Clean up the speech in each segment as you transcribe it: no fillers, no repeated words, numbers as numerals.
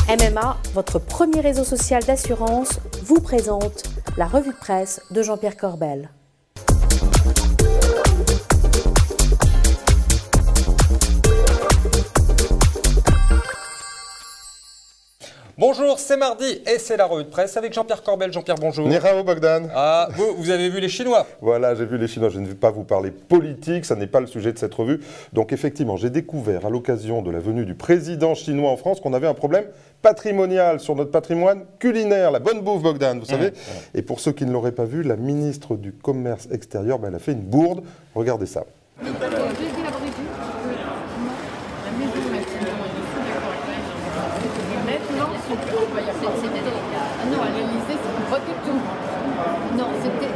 MMA, votre premier réseau social d'assurance, vous présente la revue de presse de Jean-Pierre Corbel. Bonjour, c'est mardi et c'est la revue de presse avec Jean-Pierre Corbel. Jean-Pierre, bonjour. Ni hao, Bogdan. Ah, vous avez vu les Chinois? Voilà, j'ai vu les Chinois. Je ne vais pas vous parler politique, ça n'est pas le sujet de cette revue. Donc effectivement, j'ai découvert à l'occasion de la venue du président chinois en France qu'on avait un problème patrimonial sur notre patrimoine culinaire, la bonne bouffe, Bogdan, vous savez. Et pour ceux qui ne l'auraient pas vu, la ministre du Commerce extérieur, elle a fait une bourde. Regardez ça. Non, à l'Élysée, c'est pas du tout. Non, c'était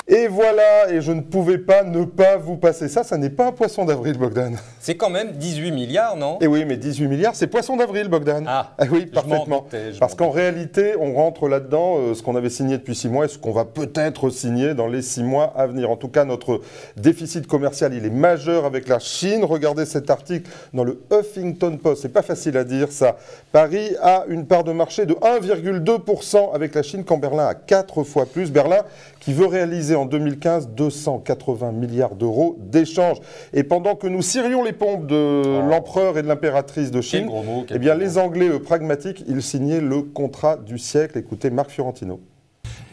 Et voilà, et je ne pouvais pas ne pas vous passer ça. Ça n'est pas un poisson d'avril, Bogdan. C'est quand même 18 milliards, non? Et oui, mais 18 milliards, c'est poisson d'avril, Bogdan. Ah, oui, parfaitement. Parce qu'en réalité, on rentre là-dedans ce qu'on avait signé depuis 6 mois et ce qu'on va peut-être signer dans les 6 mois à venir. En tout cas, notre déficit commercial, il est majeur avec la Chine. Regardez cet article dans le Huffington Post. C'est pas facile à dire, ça. Paris a une part de marché de 1,2% avec la Chine, quand Berlin a 4 fois plus. Berlin qui veut réaliser en 2015 280 milliards d'euros d'échanges. Et pendant que nous cirions les pompes de l'empereur et de l'impératrice de Chine, eh bien les Anglais, eux, pragmatiques, ils signaient le contrat du siècle. Écoutez Marc Fiorentino.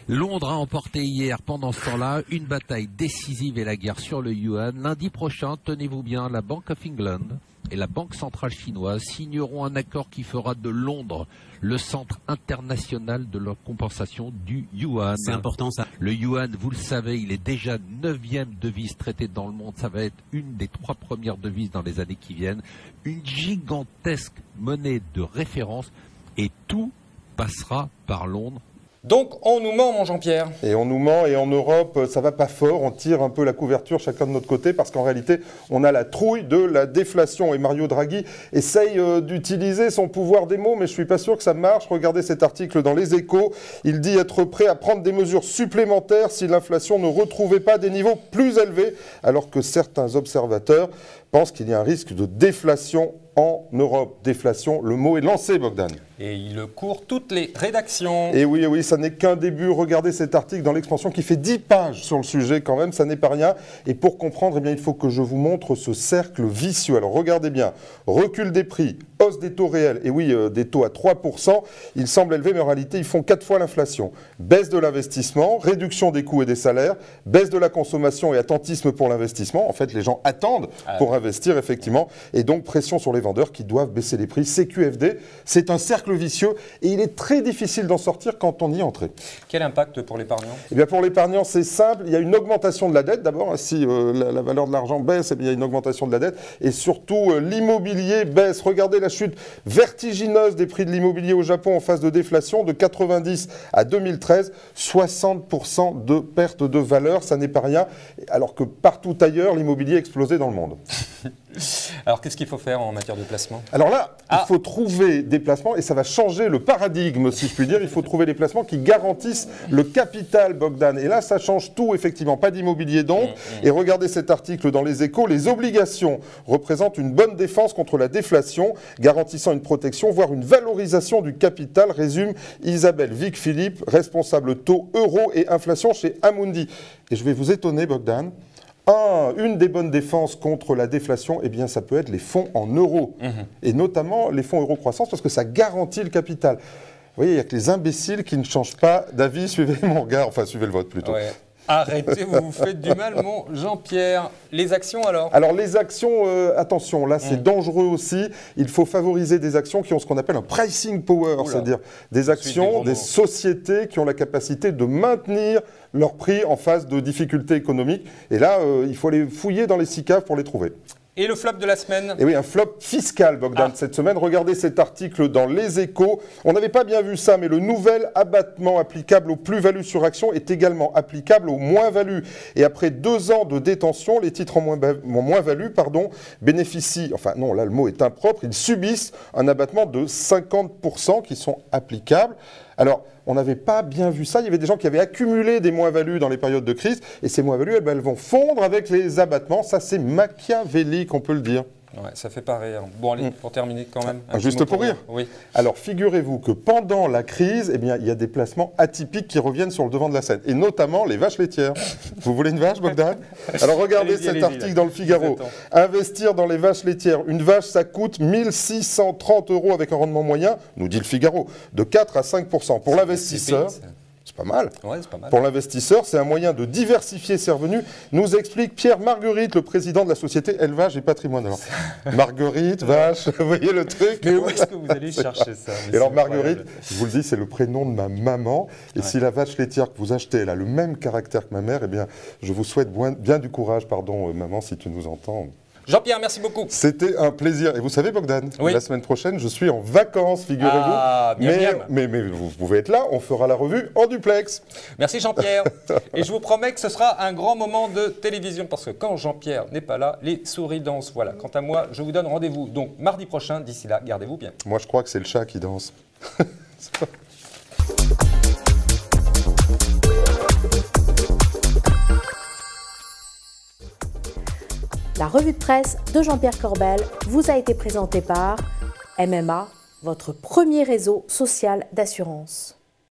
Londres a emporté hier, pendant ce temps-là, une bataille décisive et la guerre sur le yuan. Lundi prochain, tenez-vous bien, la Bank of England et la Banque centrale chinoise signeront un accord qui fera de Londres le centre international de la compensation du yuan. C'est important ça. Le yuan, vous le savez, il est déjà 9e devise traitée dans le monde. Ça va être une des 3 premières devises dans les années qui viennent. Une gigantesque monnaie de référence et tout passera par Londres. Donc on nous ment, mon Jean-Pierre. Et on nous ment, et en Europe, ça va pas fort. On tire un peu la couverture chacun de notre côté, parce qu'en réalité, on a la trouille de la déflation. Et Mario Draghi essaye d'utiliser son pouvoir des mots, mais je suis pas sûr que ça marche. Regardez cet article dans Les Échos. Il dit être prêt à prendre des mesures supplémentaires si l'inflation ne retrouvait pas des niveaux plus élevés, alors que certains observateurs pensent qu'il y a un risque de déflation en Europe. Déflation, le mot est lancé, Bogdan. Et il court toutes les rédactions. Et oui, ça n'est qu'un début. Regardez cet article dans l'Expansion qui fait 10 pages sur le sujet quand même, ça n'est pas rien. Et pour comprendre, eh bien, il faut que je vous montre ce cercle vicieux. Alors regardez bien, recul des prix, hausse des taux réels, et oui, des taux à 3%, ils semblent élevés, mais en réalité, ils font 4 fois l'inflation. Baisse de l'investissement, réduction des coûts et des salaires, baisse de la consommation et attentisme pour l'investissement. En fait, les gens attendent pour investir, effectivement, et donc pression sur les vendeurs qui doivent baisser les prix. CQFD, c'est un cercle vicieux et il est très difficile d'en sortir quand on y est entré. Quel impact pour l'épargnant? Eh bien pour l'épargnant, c'est simple. Il y a une augmentation de la dette d'abord. Si la valeur de l'argent baisse, eh bien, il y a une augmentation de la dette. Et surtout, l'immobilier baisse. Regardez la chute vertigineuse des prix de l'immobilier au Japon en phase de déflation de 90 à 2013. 60% de perte de valeur, ça n'est pas rien. Alors que partout ailleurs, l'immobilier a explosé dans le monde. Alors qu'est-ce qu'il faut faire en matière de placement? Alors là, il faut trouver des placements et ça va changer le paradigme, si je puis dire. Il faut trouver des placements qui garantissent le capital, Bogdan. Et là, ça change tout, effectivement. Pas d'immobilier donc. Et regardez cet article dans Les Échos. Les obligations représentent une bonne défense contre la déflation, garantissant une protection, voire une valorisation du capital, résume Isabelle Vic-Philippe, responsable taux euro et inflation chez Amundi. Et je vais vous étonner, Bogdan. Une des bonnes défenses contre la déflation, eh bien, ça peut être les fonds en euros. Et notamment les fonds euro-croissance, parce que ça garantit le capital. Vous voyez, il n'y a que les imbéciles qui ne changent pas d'avis. Suivez mon regard, enfin, suivez le vote plutôt. Ouais. Arrêtez, vous vous faites du mal, mon Jean-Pierre. Les actions alors? Alors les actions, attention, là c'est dangereux aussi. Il faut favoriser des actions qui ont ce qu'on appelle un pricing power, c'est-à-dire des actions, des sociétés qui ont la capacité de maintenir leur prix en phase de difficultés économiques. Et là, il faut aller fouiller dans les 6 caves pour les trouver. Et le flop de la semaine? Et oui, un flop fiscal, Bogdan, cette semaine. Regardez cet article dans Les Échos. On n'avait pas bien vu ça, mais le nouvel abattement applicable aux plus-values sur actions est également applicable aux moins-values. Et après 2 ans de détention, les titres en moins-value bénéficient, enfin non, là le mot est impropre, ils subissent un abattement de 50% qui sont applicables. Alors, on n'avait pas bien vu ça. Il y avait des gens qui avaient accumulé des moins-values dans les périodes de crise. Et ces moins-values, elles vont fondre avec les abattements. Ça, c'est machiavélique, on peut le dire. Ouais, ça fait pas rire. Bon, allez, pour terminer quand même. un petit Juste mot pour rire. Oui. Alors, figurez-vous que pendant la crise, eh bien, il y a des placements atypiques qui reviennent sur le devant de la scène, et notamment les vaches laitières. Vous voulez une vache, Bogdan? Alors, regardez cet article dans le Figaro. Investir dans les vaches laitières. Une vache, ça coûte 1 630 € avec un rendement moyen, nous dit le Figaro, de 4 à 5%. Pour l'investisseur... C'est pas mal. Ouais, c'est pas mal. Pour l'investisseur, c'est un moyen de diversifier ses revenus, nous explique Pierre Marguerite, le président de la société Élevage et Patrimoine. Alors, Marguerite, vache, vous voyez le truc? Mais où est-ce que vous allez chercher ça? Et alors Marguerite, je vous le dis, c'est le prénom de ma maman. Et si la vache laitière que vous achetez, elle a le même caractère que ma mère, eh bien, je vous souhaite bien du courage, pardon, maman, si tu nous entends. Jean-Pierre, merci beaucoup. C'était un plaisir. Et vous savez, Bogdan, oui. La semaine prochaine, je suis en vacances, figurez-vous. Ah, mais vous pouvez être là, on fera la revue en duplex. Merci Jean-Pierre. Et je vous promets que ce sera un grand moment de télévision, parce que quand Jean-Pierre n'est pas là, les souris dansent. Voilà. Quant à moi, je vous donne rendez-vous donc mardi prochain. D'ici là, gardez-vous bien. Moi, je crois que c'est le chat qui danse. La revue de presse de Jean-Pierre Corbel vous a été présentée par MMA, votre premier réseau social d'assurance.